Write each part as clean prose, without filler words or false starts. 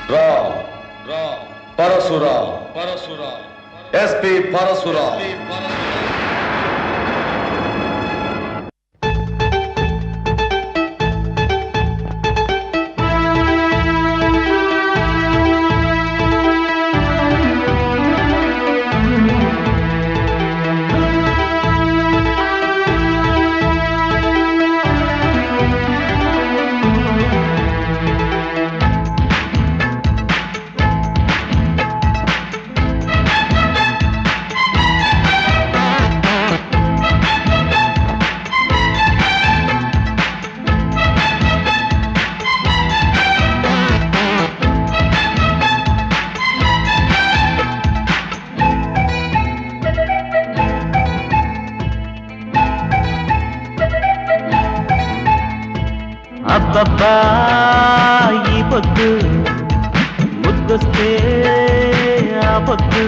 రా రా పరశురా పరశురా ఎస్పీ పరశురా అబ్బబ్బా ఈ పొద్దు ముద్దొస్తే ఆ పొద్దు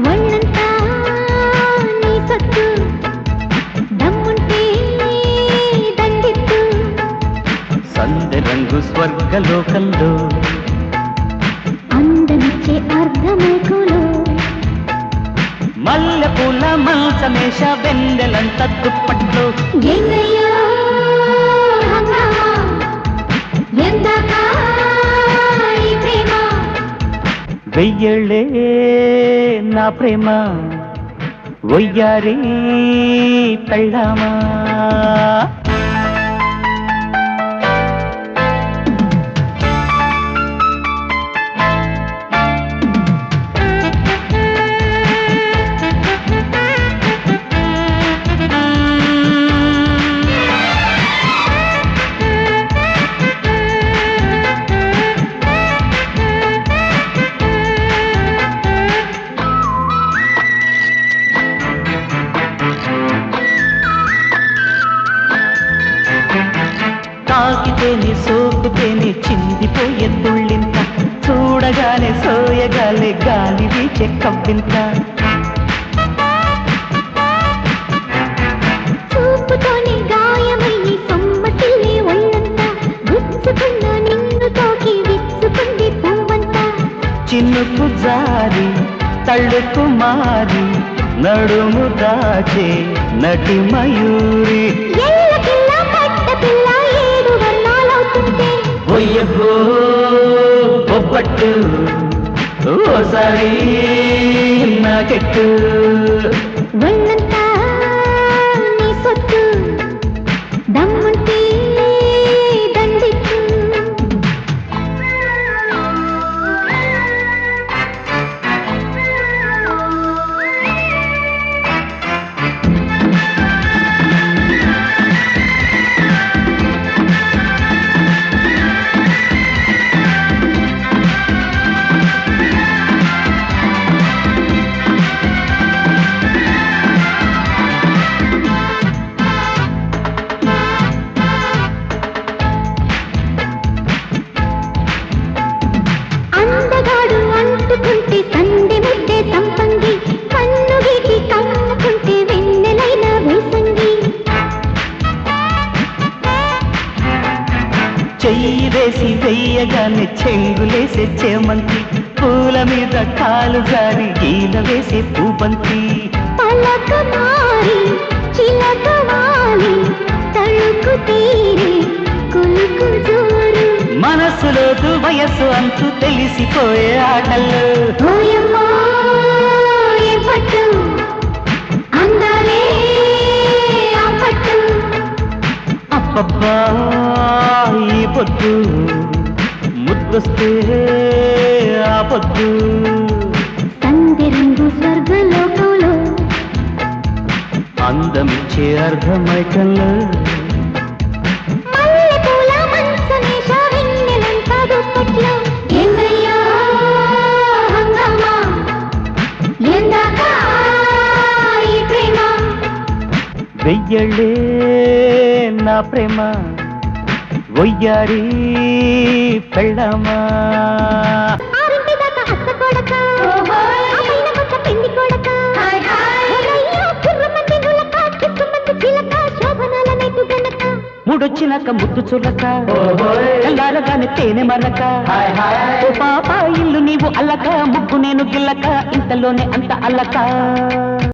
వన్నంతా నీ సత్తు దమ్ముంటే దండిత్తు సందె రంగు స్వర్గలోకంలో అందమిచ్చే అర్ధమైకులు మల్లె పూల మంచమేష వెన్నెలంత దుప్పట్లో ఎన్నయ్యో హంగామా ఎందాకా ఈ ప్రేమ వెయ్యళ్ళే నా ప్రేమ వయ్యారి పెళ్ళామా తాకితేనే సోకుతేనే చిందిపోయే తుళ్ళింత చూడగానే సోయగాలే గాలి వీచే కవ్వింత చూపుతోనే గాయమయ్యి సొమ్మసిల్లే ఒళ్ళంతా గుచ్చుకున్న నిన్ను తోకి విచ్చుకుంది పువ్వంతా చిన్నుకు జారి తళ్ళుకు మారి నడుము దాచే నటి మయూరి ఎల్లకిల్ల పట్ట పిల్ల ఏడు వర్ణాలవుతుంటే ఒయ్యో బొబ్బట్టు ఓసారి నాకెట్టు వన్నంతా నీ సొత్తు దమ్ముంటే దండిత్తు అందగాడు అంటుకుంటే సందె ముద్దే సంపంగి కన్ను గీకి కన్నుకుంటే వెన్నెలైన వేసంగి చెయ్యి వేసి వెయ్యగానే చెంగులేసే చేమంతి పూల మీద కాలు జారి గీల వేసే పూబంతి పలక మారి చిలక వాలి తళుకు తీరి కులుకు జోరు మనసులోతు వయస్సు అంతు తెలిసిపోయే ఆటల్లో ఓయమ్మో ఏ పట్టు అందాలే ఆ పట్టు అబ్బబ్బా ఈ పొద్దు ముద్దొస్తే ఆ పొద్దు సందె రంగు స్వర్గలోకంలో అందమిచ్చే అర్ధమైకల్లో మల్లెపూల మంచమేష వెన్నెలంతా దుప్పట్లో ఎన్నయ్యో హంగామా ఎందాకా ఈ ప్రేమ వెయ్యళ్ళే నా ప్రేమ వయ్యారి పెళ్ళామా ఆరింటి దాకా అత్త కొడక ఆ పైన కొత్త పెళ్లి కొడక అయ్యో కుర్రమంది నులక కిక్కుమంది చిలక శోభనాల నైపు గనక మూడొచ్చినాక ముద్దు చులక తెల్లారగానే తేనె మరక ఓ పాప ఇల్లు నీవు అల్లక ముగ్గు నేను గిల్లక ఇంతలోనే అంత అల్లక